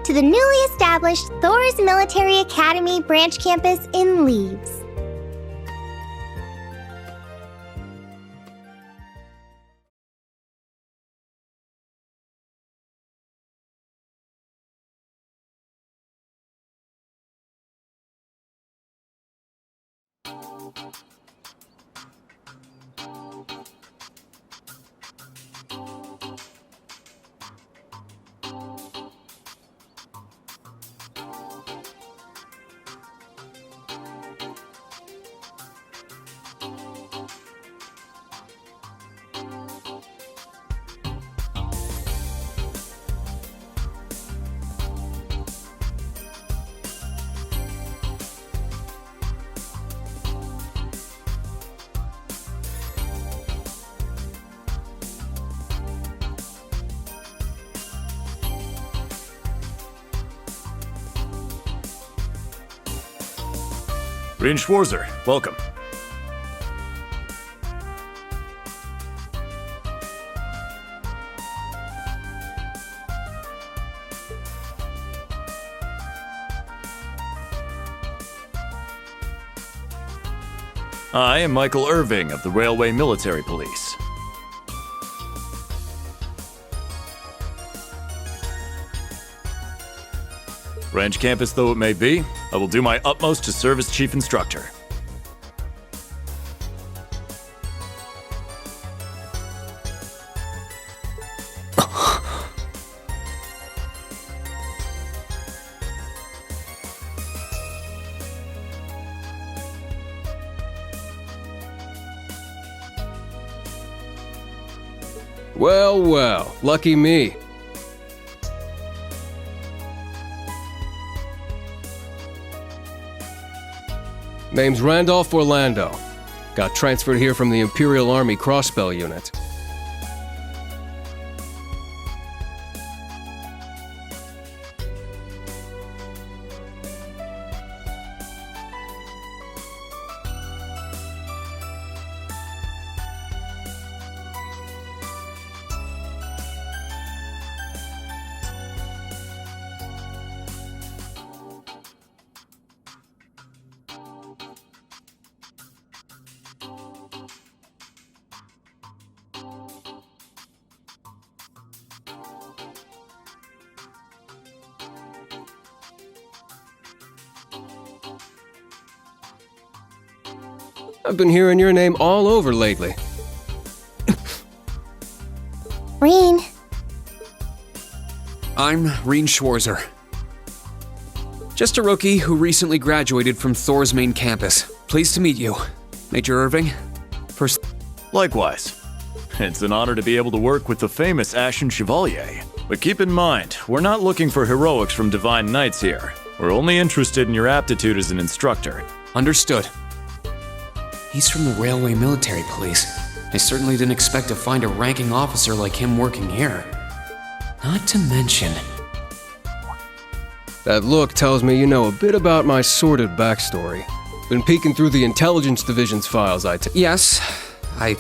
to the newly established Thor's Military Academy branch campus in Leaves. Rin Schwarzer, welcome. I am Michael Irving of the Railway Military Police. Branch campus though it may be, I will do my utmost to serve as Chief Instructor. Well, well, lucky me. Name's Randolph Orlando. Got transferred here from the Imperial Army Crossbell Unit. I've been hearing your name all over lately. Rin. I'm Rin Schwarzer. Just a rookie who recently graduated from Thor's main campus. Pleased to meet you, Major Irving. Likewise. It's an honor to be able to work with the famous Ashen Chevalier. But keep in mind, we're not looking for heroics from Divine Knights here. We're only interested in your aptitude as an instructor. Understood. He's from the Railway Military Police. I certainly didn't expect to find a ranking officer like him working here. Not to mention... That look tells me you know a bit about my sordid backstory. Been peeking through the Intelligence Division's files, Yes.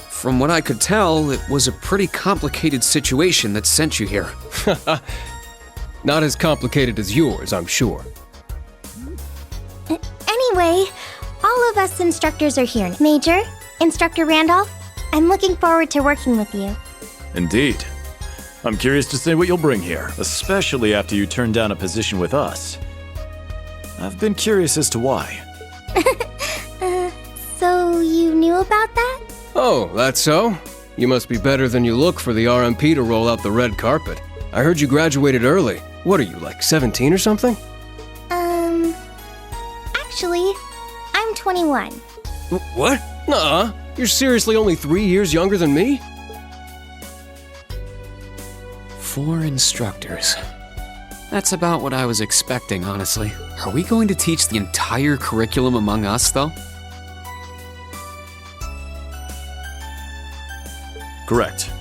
From what I could tell, it was a pretty complicated situation that sent you here. Not as complicated as yours, I'm sure. Anyway, all of us instructors are here. Major, Instructor Randolph, I'm looking forward to working with you. Indeed. I'm curious to see what you'll bring here, especially after you turn down a position with us. I've been curious as to why. So you knew about that? Oh, that's so? You must be better than you look for the RMP to roll out the red carpet. I heard you graduated early. What are you, like 17 or something? Actually, I'm 21. What? Nuh-uh. You're seriously only 3 years younger than me? 4 instructors. That's about what I was expecting, honestly. Are we going to teach the entire curriculum among us, though? Correct.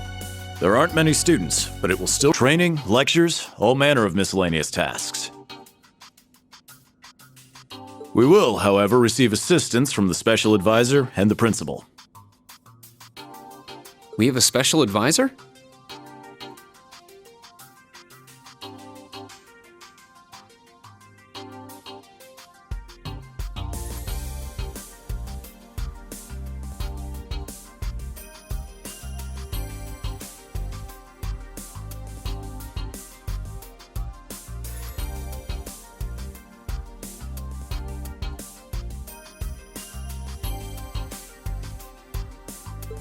There aren't many students, but it will still training, lectures, all manner of miscellaneous tasks. We will, however, receive assistance from the special advisor and the principal. We have a special advisor?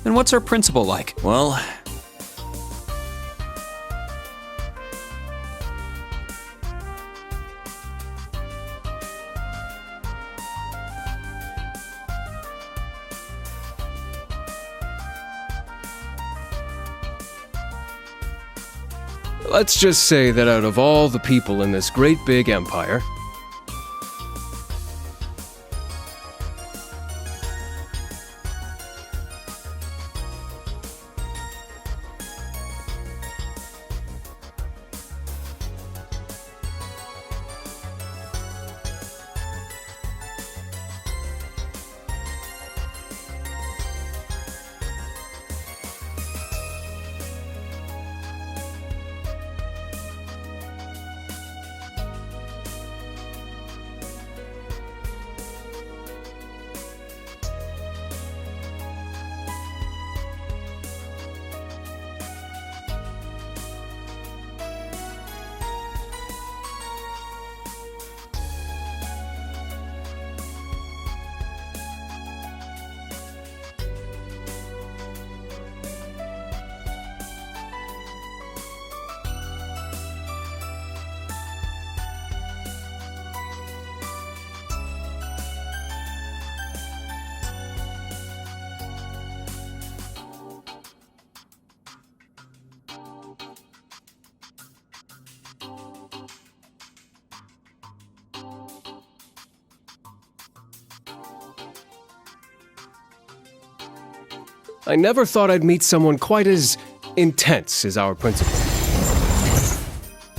And what's our principal like? Well, Let's just say that out of all the people in this great big empire, I never thought I'd meet someone quite as intense as our principal.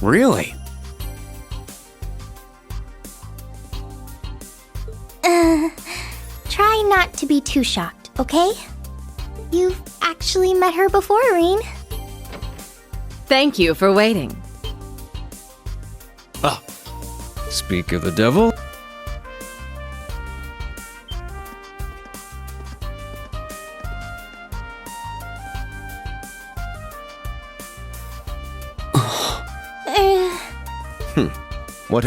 Really? Try not to be too shocked, okay? You've actually met her before, Reen. Thank you for waiting. Speak of the devil. What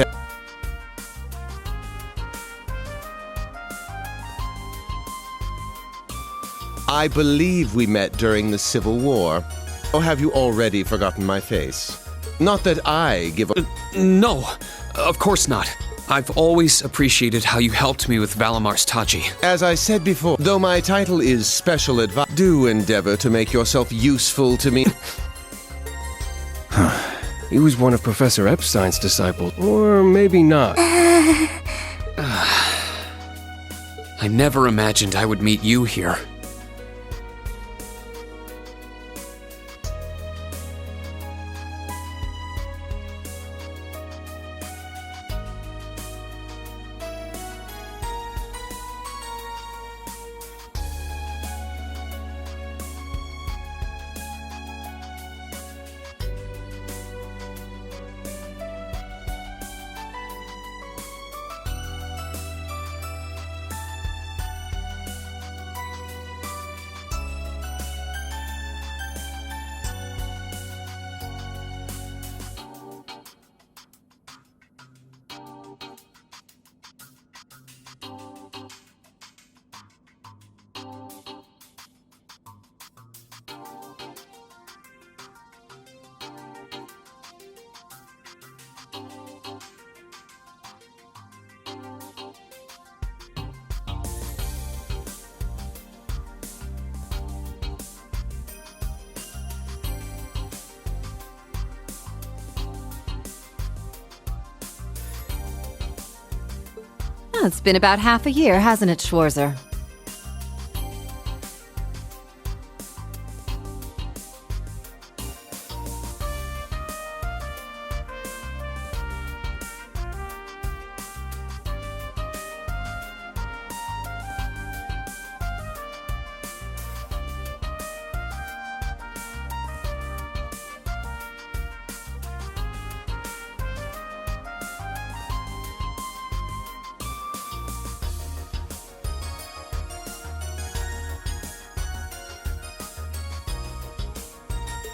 I believe we met during the Civil War. Or have you already forgotten my face? Not that I give a... No, of course not. I've always appreciated how you helped me with Valamar's Tachi. As I said before, though my title is Special Advisor, do endeavor to make yourself useful to me. He was one of Professor Epstein's disciples, or maybe not. I never imagined I would meet you here. Well, it's been about half a year, hasn't it, Schwarzer?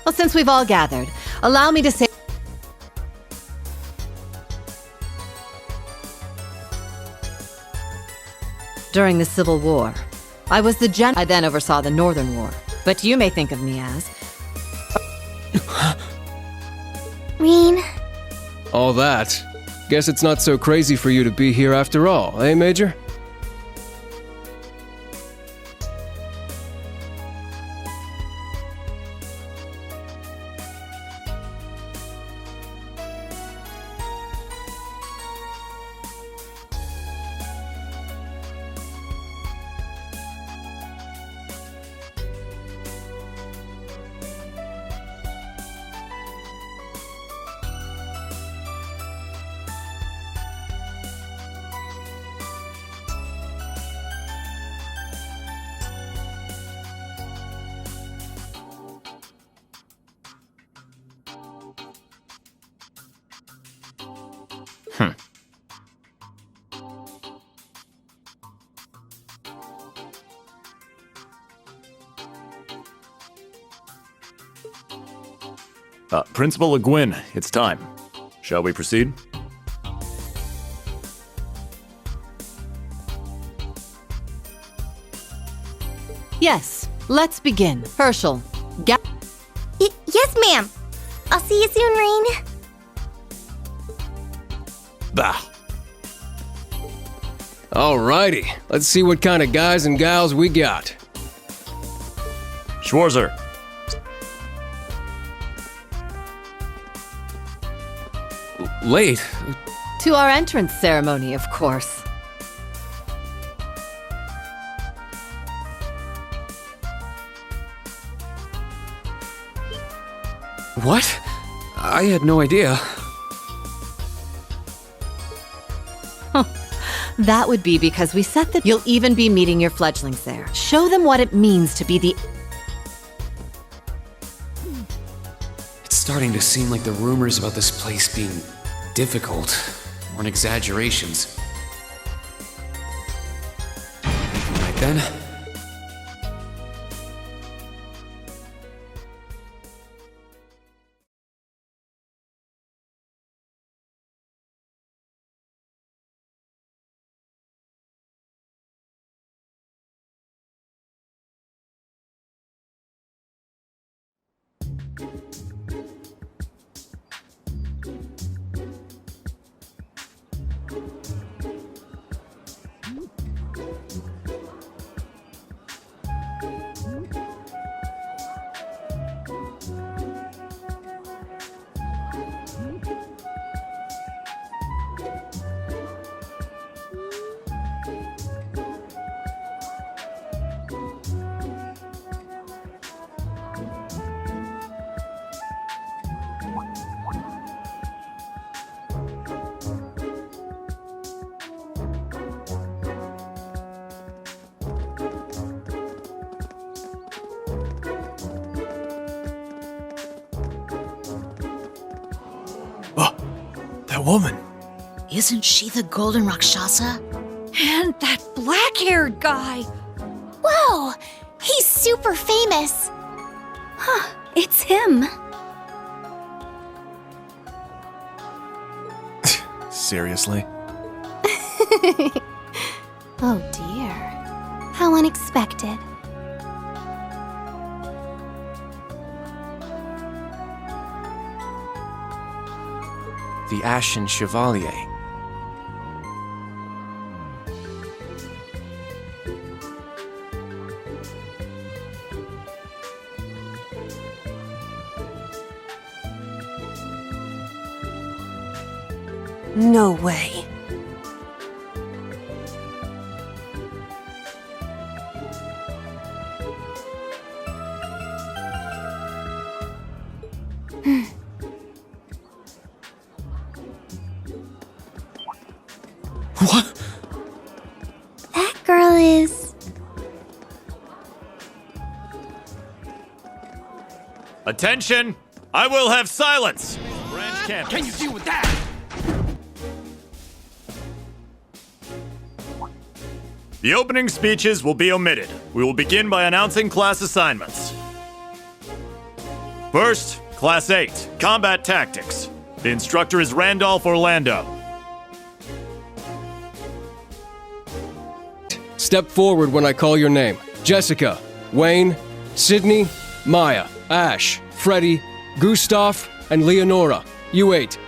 Well, since we've all gathered, allow me to say... During the Civil War, I was the I then oversaw the Northern War. but you may think of me as. Reen, All that. Guess it's not so crazy for you to be here after all, eh, Major? Principal Le Guin, it's time. Shall we proceed? Yes, let's begin. Herschel, yes, ma'am. I'll see you soon, Reen. Bah. Alrighty, let's see what kind of guys and gals we got. Schwarzer. Late? to our entrance ceremony, of course. What? I had no idea. That would be because we set the... You'll even be meeting your fledglings there. Show them what it means to be the... It's starting to seem like the rumors about this place being difficult weren't exaggerations. Right then. That woman. Isn't she the Golden Rakshasa? And that black-haired guy! Whoa! He's super famous! Huh, it's him. Seriously? Oh dear. How unexpected. The Ashen Chevalier. No way. What? That girl is... Attention! I will have silence! Branch campus. Can you deal with that? The opening speeches will be omitted. We will begin by announcing class assignments. First, Class 8, Combat Tactics. The instructor is Randolph Orlando. Step forward when I call your name. Jessica, Wayne, Sydney, Maya, Ash, Freddy, Gustav, and Leonora. You 8.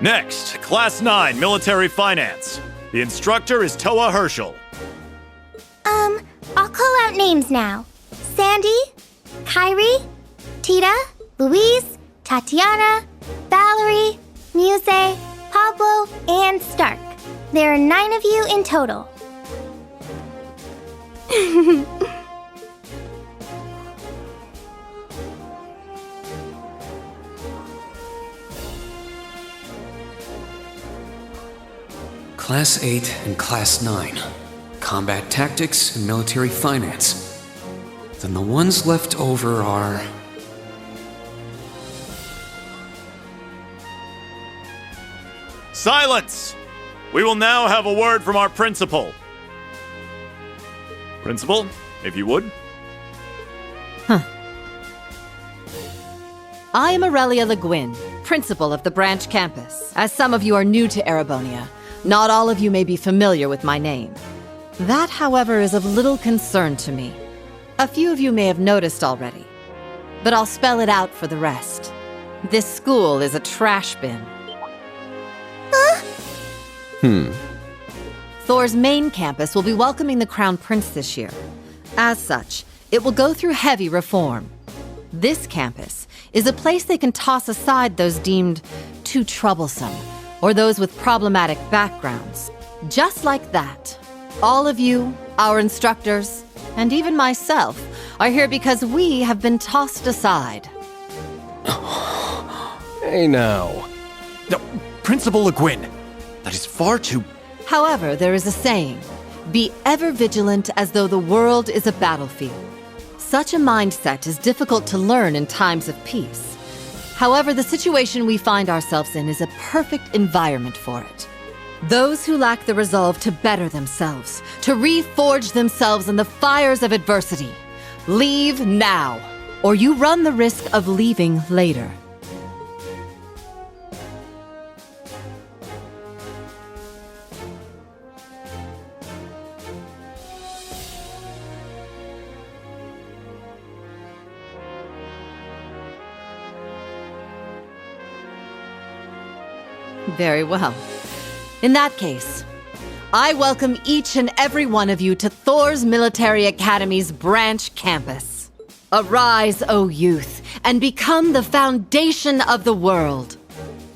Next, Class 9, Military Finance. The instructor is Toa Herschel. I'll call out names now. Sandy, Kyrie, Tita, Louise, Tatiana, Valerie, Muse, Pablo, and Stark. There are 9 of you in total. Class 8 and Class 9. Combat Tactics and Military Finance. Then the ones left over are... Silence! We will now have a word from our principal. Principal, if you would. I am Aurelia Le Guin, principal of the branch campus. As some of you are new to Erebonia, not all of you may be familiar with my name. That, however, is of little concern to me. A few of you may have noticed already, but I'll spell it out for the rest. This school is a trash bin. Thor's main campus will be welcoming the Crown Prince this year. As such, it will go through heavy reform. This campus is a place they can toss aside those deemed too troublesome, or those with problematic backgrounds. Just like that, all of you, our instructors, and even myself, are here because we have been tossed aside. Hey now. No, Principal Le Guin, that is far too... However, there is a saying, be ever vigilant as though the world is a battlefield. Such a mindset is difficult to learn in times of peace. However, the situation we find ourselves in is a perfect environment for it. Those who lack the resolve to better themselves, to reforge themselves in the fires of adversity, leave now, or you run the risk of leaving later. Very well. In that case, I welcome each and every one of you to Thor's Military Academy's branch campus. Arise, O youth, and become the foundation of the world.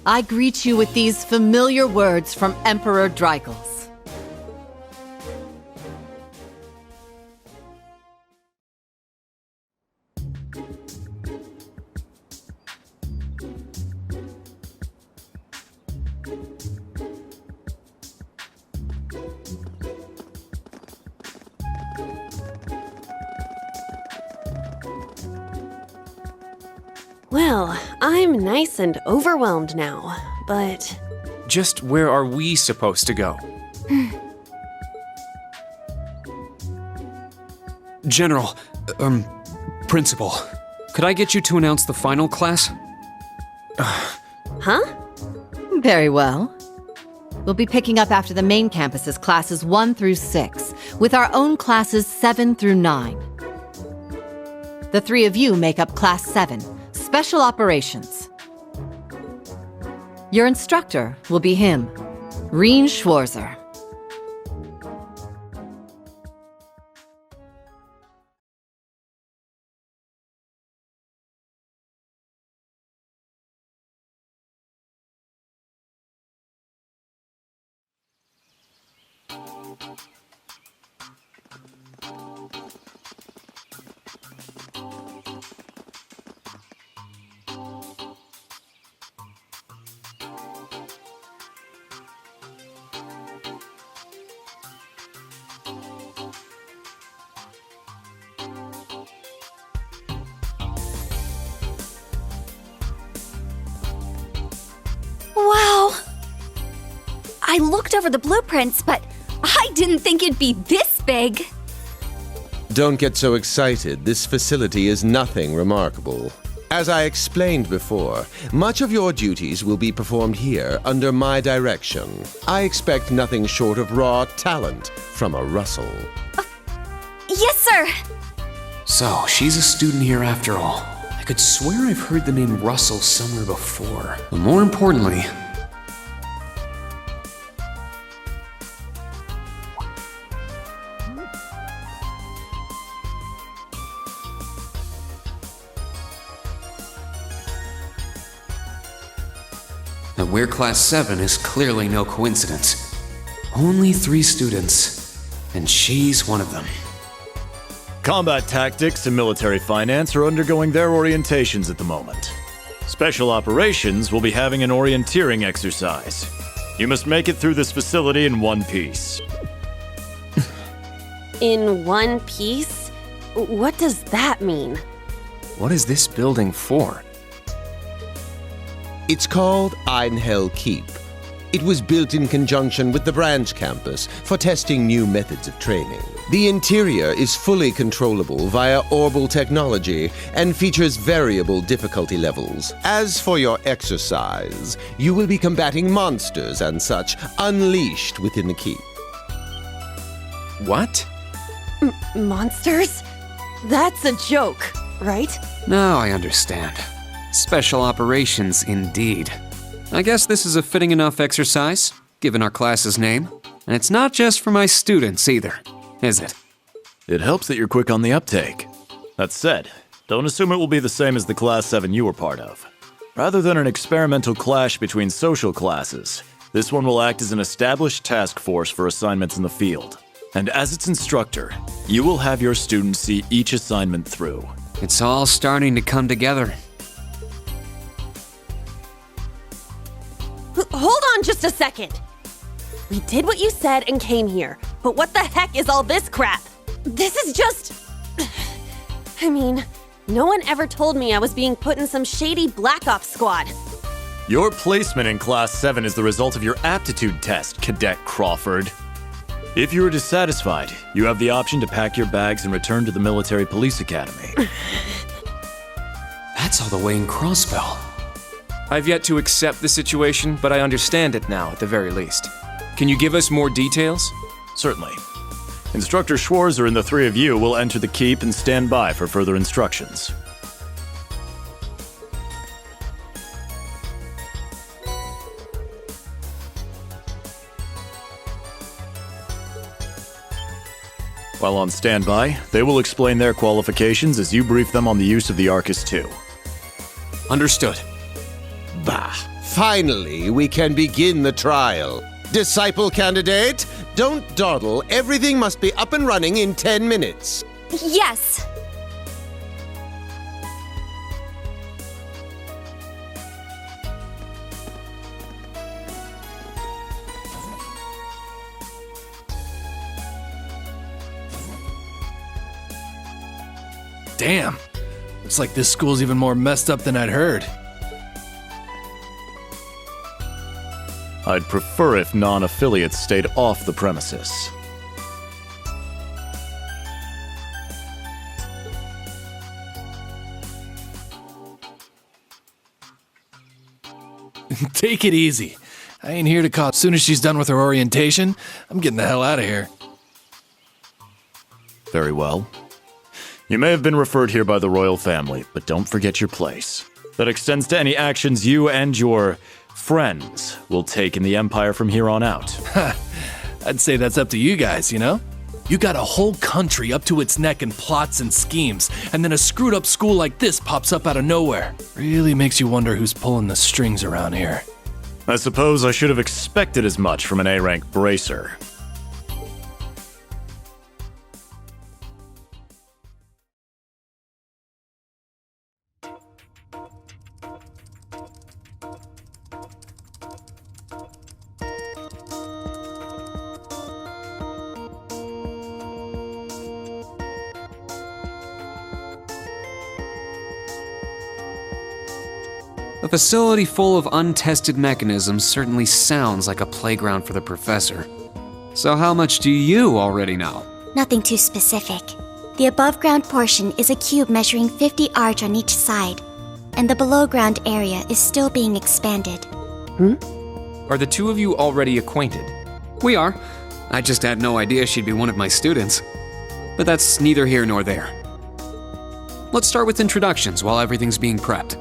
I greet you with these familiar words from Emperor Dreikels. Well, I'm nice and overwhelmed now, but... Just where are we supposed to go? General, Principal, could I get you to announce the final class? Huh? Very well. We'll be picking up after the main campus's classes 1 through 6, with our own classes 7 through 9. The 3 of you make up Class 7, Special Operations. Your instructor will be him, Reen Schwarzer. Wow! I looked over the blueprints, but I didn't think it'd be this big. Don't get so excited. This facility is nothing remarkable. As I explained before, much of your duties will be performed here under my direction. I expect nothing short of raw talent from a Russell. Yes, sir! So, she's a student here after all. I could swear I've heard the name Russell somewhere before. But more importantly, that we're Class 7 is clearly no coincidence. Only 3 students, and she's one of them. Combat tactics and military finance are undergoing their orientations at the moment. Special operations will be having an orienteering exercise. You must make it through this facility in one piece. In one piece? What does that mean? What is this building for? It's called Einhell Keep. It was built in conjunction with the branch campus for testing new methods of training. The interior is fully controllable via orbal technology and features variable difficulty levels. As for your exercise, you will be combating monsters and such unleashed within the keep. What? Monsters? That's a joke, right? Now I understand. Special operations, indeed. I guess this is a fitting enough exercise, given our class's name. And it's not just for my students either, is it? It helps that you're quick on the uptake. That said, don't assume it will be the same as the Class 7 you were part of. Rather than an experimental clash between social classes, this one will act as an established task force for assignments in the field. And as its instructor, you will have your students see each assignment through. It's all starting to come together. Hold on just a second. We did what you said and came here, but what the heck is all this crap? This is just... I mean, no one ever told me I was being put in some shady Black Ops squad. Your placement in Class 7 is the result of your aptitude test, Cadet Crawford. If you are dissatisfied, you have the option to pack your bags and return to the Military Police Academy. That's all the way in Crossbell. I've yet to accept the situation, but I understand it now, at the very least. Can you give us more details? Certainly. Instructor Schwarzer and the 3 of you will enter the keep and stand by for further instructions. While on standby, they will explain their qualifications as you brief them on the use of the Arcus II. Understood. Bah! Finally, we can begin the trial. Disciple candidate, don't dawdle. Everything must be up and running in 10 minutes. Yes! Damn. Looks like this school's even more messed up than I'd heard. I'd prefer if non-affiliates stayed off the premises. Take it easy. I ain't here to cause. As soon as she's done with her orientation, I'm getting the hell out of here. Very well. You may have been referred here by the royal family, but don't forget your place. That extends to any actions you and your friends will take in the Empire from here on out. I'd say that's up to you guys, you know? You got a whole country up to its neck in plots and schemes, and then a screwed up school like this pops up out of nowhere. Really makes you wonder who's pulling the strings around here. I suppose I should have expected as much from an A-rank bracer. A facility full of untested mechanisms certainly sounds like a playground for the professor. So how much do you already know? Nothing too specific. The above ground portion is a cube measuring 50 arch on each side. and the below-ground area is still being expanded. Are the two of you already acquainted? We are. I just had no idea she'd be one of my students. But that's neither here nor there. Let's start with introductions while everything's being prepped.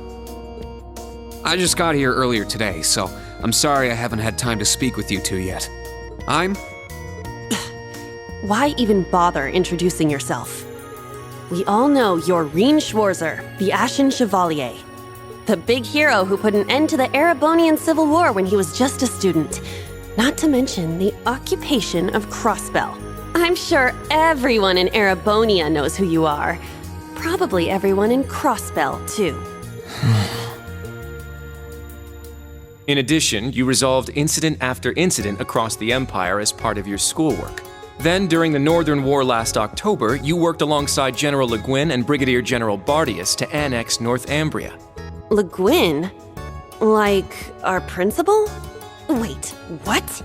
I just got here earlier today, so I'm sorry I haven't had time to speak with you two yet. I'm... Why even bother introducing yourself? We all know you're Rien Schwarzer, the Ashen Chevalier. The big hero who put an end to the Erebonian Civil War when he was just a student. Not to mention the occupation of Crossbell. I'm sure everyone in Erebonia knows who you are. Probably everyone in Crossbell, too. In addition, you resolved incident after incident across the Empire as part of your schoolwork. Then, during the Northern War last October, you worked alongside General Le Guin and Brigadier General Bardius to annex Northumbria. Le Guin? Like our principal? Wait, what?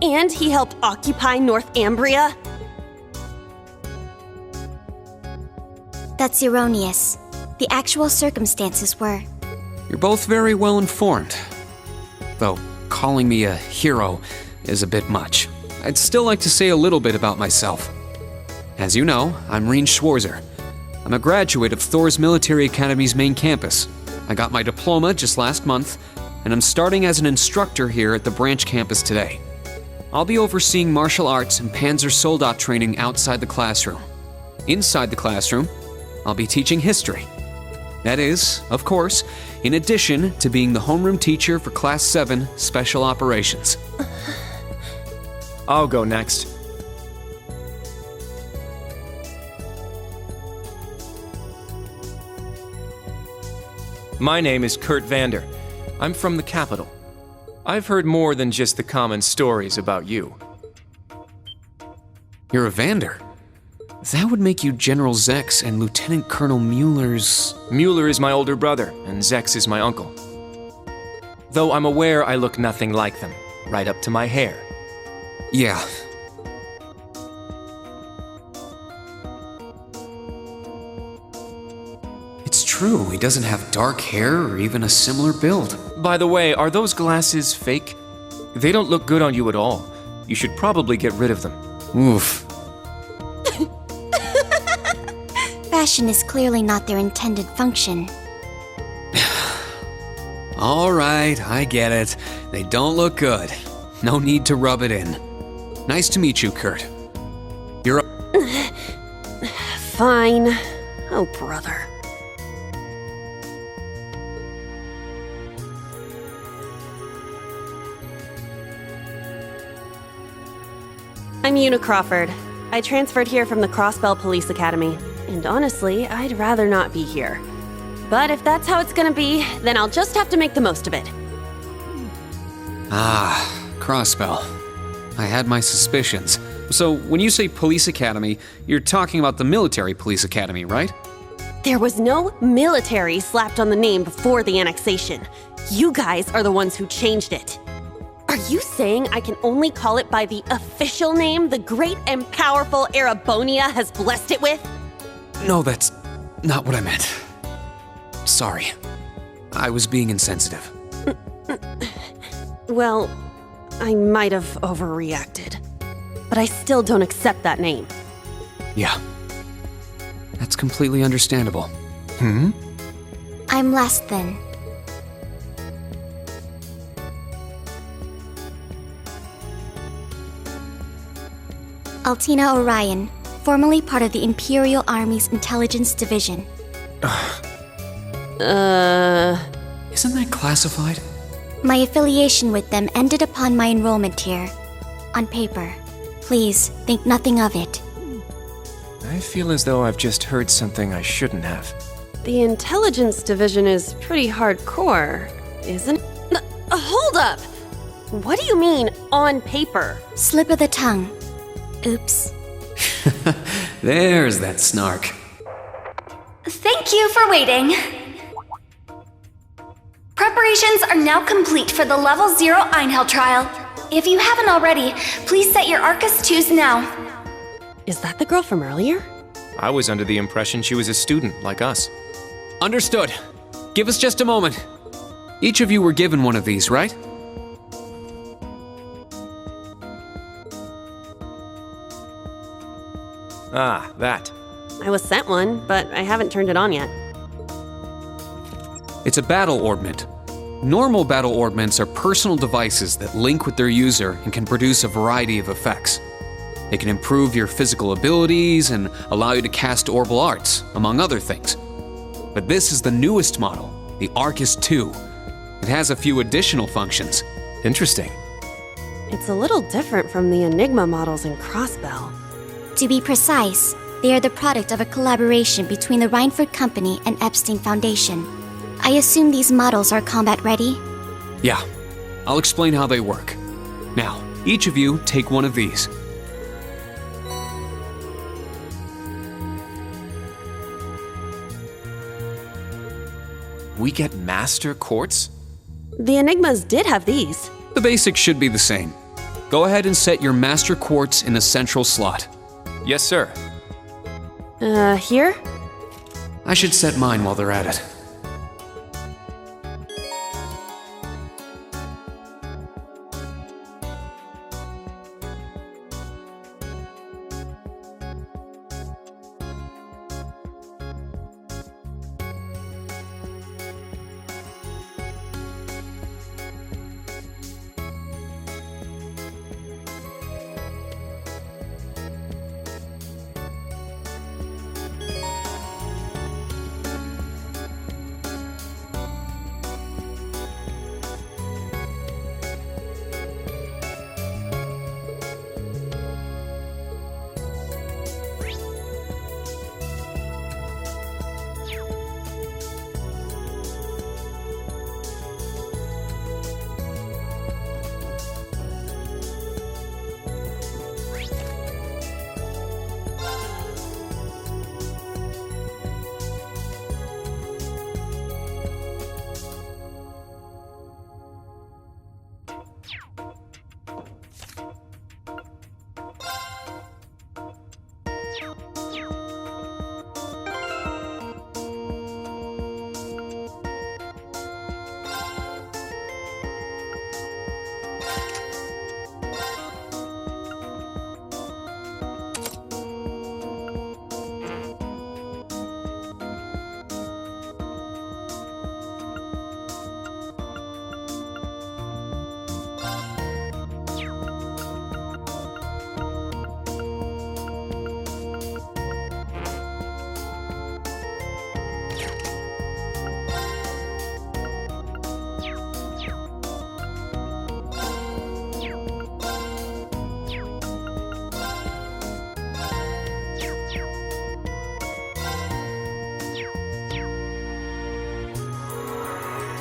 And he helped occupy Northumbria? That's erroneous. The actual circumstances were... You're both very well informed. Though calling me a hero is a bit much. I'd still like to say a little bit about myself. As you know, I'm Rien Schwarzer. I'm a graduate of Thor's Military Academy's main campus. I got my diploma just last month, and I'm starting as an instructor here at the branch campus today. I'll be overseeing martial arts and Panzer Soldat training outside the classroom. Inside the classroom, I'll be teaching history. That is, of course, in addition to being the homeroom teacher for Class 7 Special Operations. I'll go next. My name is Kurt Vander. I'm from the capital. I've heard more than just the common stories about you. You're a Vander. That would make you General Zex and Lieutenant Colonel Mueller's... Mueller is my older brother, and Zex is my uncle. Though I'm aware I look nothing like them, right up to my hair. Yeah. It's true, he doesn't have dark hair or even a similar build. By the way, are those glasses fake? They don't look good on you at all. You should probably get rid of them. Oof. Fashion is clearly not their intended function. All right, I get it. They don't look good. No need to rub it in. Nice to meet you, Kurt. You're a... Fine. Oh, brother. I'm Una Crawford. I transferred here from the Crossbell Police Academy, and honestly, I'd rather not be here. But if that's how it's gonna be, then I'll just have to make the most of it. Ah, Crossbell. I had my suspicions. So, when you say police academy, you're talking about the military police academy, right? There was no military slapped on the name before the annexation. You guys are the ones who changed it. Are you saying I can only call it by the official name the great and powerful Erebonia has blessed it with? No, that's not what I meant. Sorry. I was being insensitive. Well, I might have overreacted. But I still don't accept that name. Yeah. That's completely understandable. I'm less than. Altina Orion, formerly part of the Imperial Army's Intelligence Division. Isn't that classified? My affiliation with them ended upon my enrollment here. On paper. Please, think nothing of it. I feel as though I've just heard something I shouldn't have. The Intelligence Division is pretty hardcore, isn't it? Hold up! What do you mean, on paper? Slip of the tongue. Oops. There's that snark. Thank you for waiting. Preparations are now complete for the Level 0 Einhell trial. If you haven't already, please set your Arcus 2s now. Is that the girl from earlier? I was under the impression she was a student, like us. Understood. Give us just a moment. Each of you were given one of these, right? Ah, that. I was sent one, but I haven't turned it on yet. It's a battle orbment. Normal battle orbments are personal devices that link with their user and can produce a variety of effects. They can improve your physical abilities and allow you to cast orbal arts, among other things. But this is the newest model, the Arcus 2. It has a few additional functions. Interesting. It's a little different from the Enigma models in Crossbell. To be precise, they are the product of a collaboration between the Reinford Company and Epstein Foundation. I assume these models are combat ready? Yeah, I'll explain how they work. Now, each of you take one of these. We get Master Quartz? The Enigmas did have these. The basics should be the same. Go ahead and set your Master Quartz in the central slot. Yes, sir. Here? I should set mine while they're at it.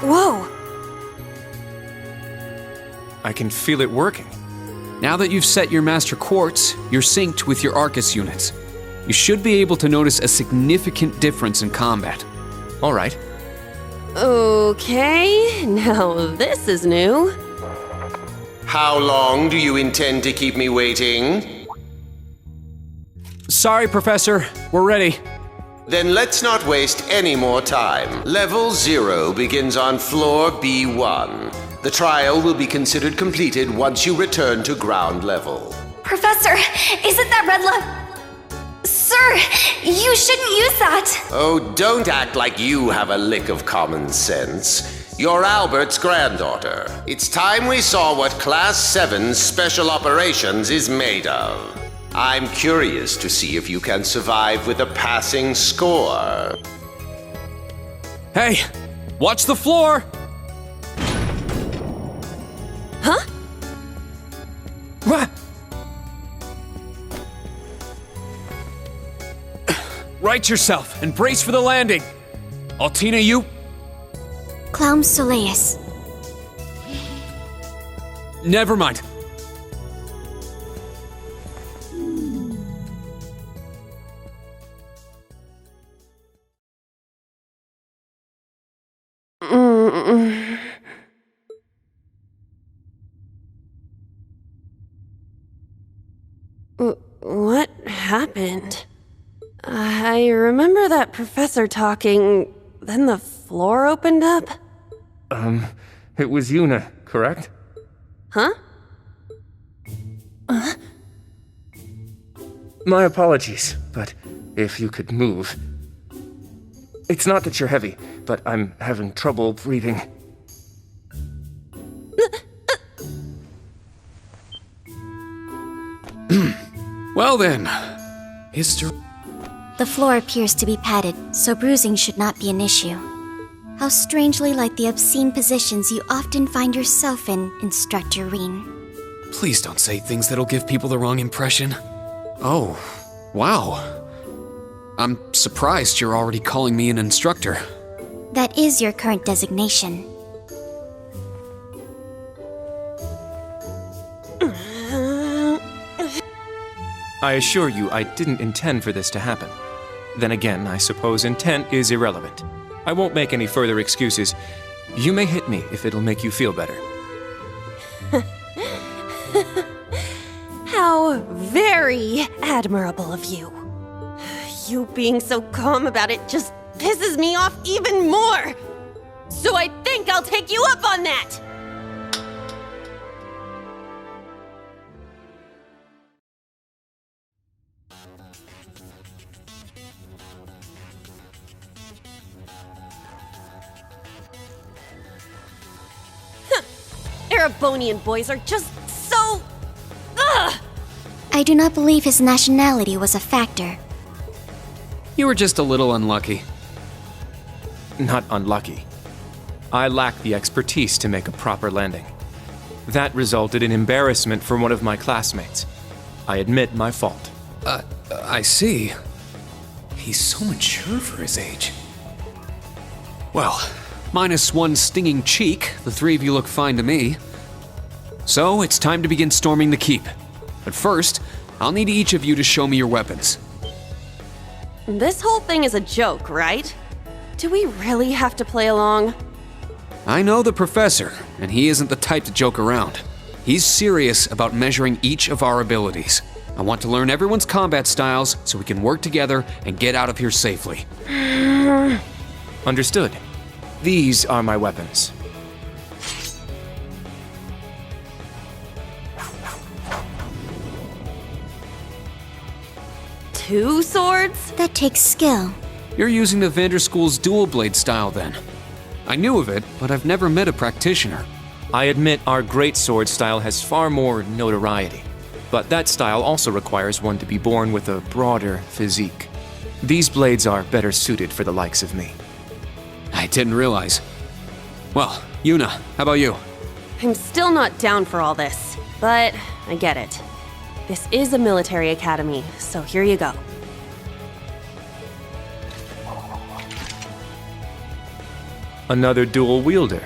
Whoa! I can feel it working. Now that you've set your Master Quartz, you're synced with your Arcus units. You should be able to notice a significant difference in combat. All right. Okay, now this is new. How long do you intend to keep me waiting? Sorry, Professor. We're ready. Then let's not waste any more time. Level 0 begins on floor B1. The trial will be considered completed once you return to ground level. Professor, is it that red light? Sir, you shouldn't use that. Oh, don't act like you have a lick of common sense. You're Albert's granddaughter. It's time we saw what Class 7's Special Operations is made of. I'm curious to see if you can survive with a passing score. Hey, watch the floor! Huh? What? Right yourself and brace for the landing. Altina, you? Clown Soleus. Never mind. What happened? I remember that professor talking then the floor opened up? It was Yuna, correct? Huh? My apologies, but if you could move. It's not that you're heavy, but I'm having trouble breathing. Well then, history. The floor appears to be padded, so bruising should not be an issue. How strangely like the obscene positions you often find yourself in, Instructor Reen. Please don't say things that'll give people the wrong impression. Oh, wow. I'm surprised you're already calling me an instructor. That is your current designation. I assure you, I didn't intend for this to happen. Then again, I suppose intent is irrelevant. I won't make any further excuses. You may hit me if it'll make you feel better. How very admirable of you. You being so calm about it just pisses me off even more. So I think I'll take you up on that. Erebonian boys are just so... Ugh! I do not believe his nationality was a factor. You were just a little unlucky. Not unlucky. I lacked the expertise to make a proper landing. That resulted in embarrassment from one of my classmates. I admit my fault. I see. He's so mature for his age. Well, minus one stinging cheek, the three of you look fine to me. So, it's time to begin storming the keep. But first, I'll need each of you to show me your weapons. This whole thing is a joke, right? Do we really have to play along? I know the professor, and he isn't the type to joke around. He's serious about measuring each of our abilities. I want to learn everyone's combat styles so we can work together and get out of here safely. Understood. These are my weapons. Two swords? That takes skill. You're using the Vanderschool's dual blade style then. I knew of it, but I've never met a practitioner. I admit our great sword style has far more notoriety, but that style also requires one to be born with a broader physique. These blades are better suited for the likes of me. I didn't realize. Well, Yuna, how about you? I'm still not down for all this, but I get it. This is a military academy, so here you go. Another dual wielder.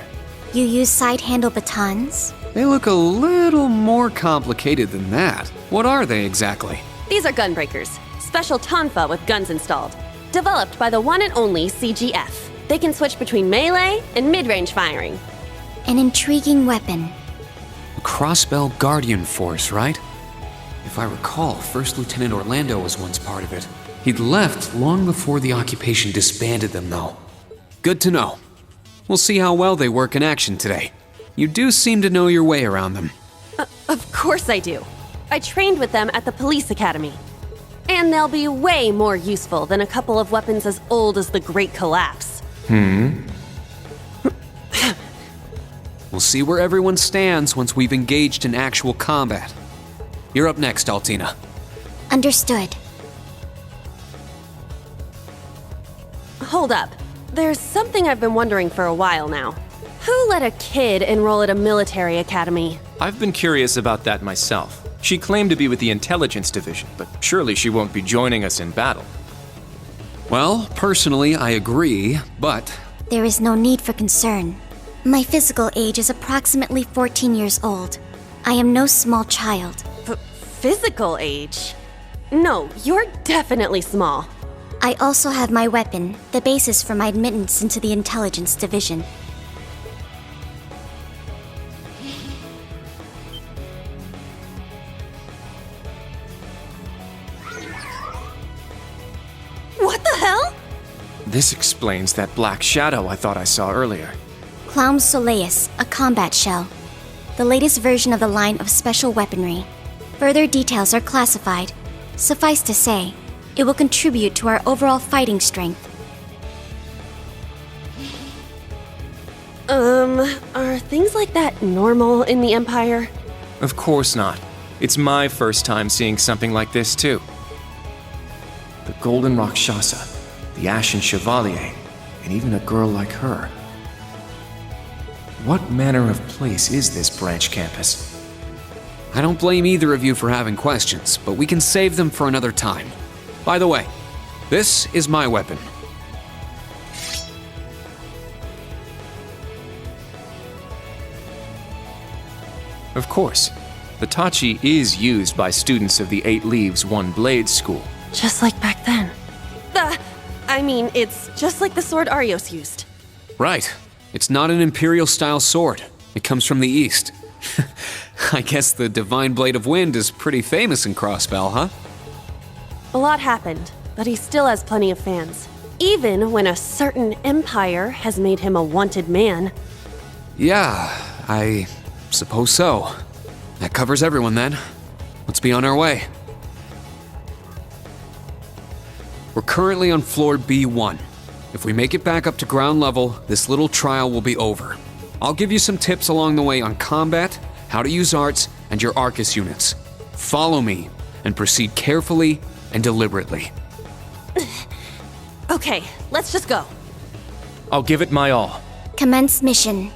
You use side-handle batons? They look a little more complicated than that. What are they exactly? These are gunbreakers, special tonfa with guns installed. Developed by the one and only CGF. They can switch between melee and mid-range firing. An intriguing weapon. A Crossbell Guardian Force, right? If I recall, First Lieutenant Orlando was once part of it. He'd left long before the occupation disbanded them, though. Good to know. We'll see how well they work in action today. You do seem to know your way around them. Of course I do. I trained with them at the police academy. And they'll be way more useful than a couple of weapons as old as the Great Collapse. We'll see where everyone stands once we've engaged in actual combat. You're up next, Altina. Understood. Hold up. There's something I've been wondering for a while now. Who let a kid enroll at a military academy? I've been curious about that myself. She claimed to be with the intelligence division, but surely she won't be joining us in battle. Well, personally, I agree, but... There is no need for concern. My physical age is approximately 14 years old. I am no small child. Physical age? No, you're definitely small. I also have my weapon, the basis for my admittance into the intelligence division. What the hell? This explains that black shadow I thought I saw earlier. Clown Soleus, a combat shell. The latest version of the line of special weaponry. Further details are classified. Suffice to say, it will contribute to our overall fighting strength. Are things like that normal in the Empire? Of course not. It's my first time seeing something like this, too. The Golden Rakshasa, the Ashen Chevalier, and even a girl like her. What manner of place is this branch campus? I don't blame either of you for having questions, but we can save them for another time. By the way, this is my weapon. Of course, the Tachi is used by students of the 8 Leaves, 1 Blade school. Just like back then. It's just like the sword Arios used. Right. It's not an Imperial-style sword. It comes from the East. I guess the Divine Blade of Wind is pretty famous in Crossbell, huh? A lot happened, but he still has plenty of fans. Even when a certain empire has made him a wanted man. Yeah, I suppose so. That covers everyone then. Let's be on our way. We're currently on floor B1. If we make it back up to ground level, this little trial will be over. I'll give you some tips along the way on combat, how to use arts, and your Arcus units. Follow me, and proceed carefully and deliberately. Okay, let's just go. I'll give it my all. Commence mission.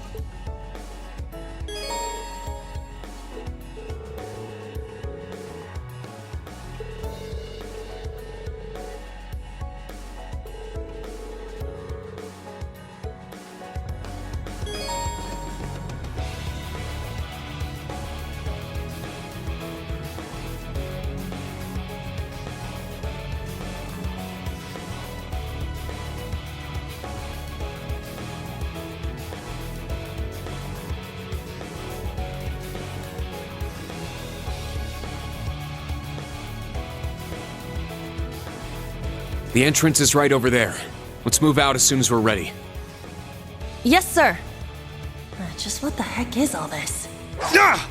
The entrance is right over there. Let's move out as soon as we're ready. Yes, sir. Just what the heck is all this? Ah!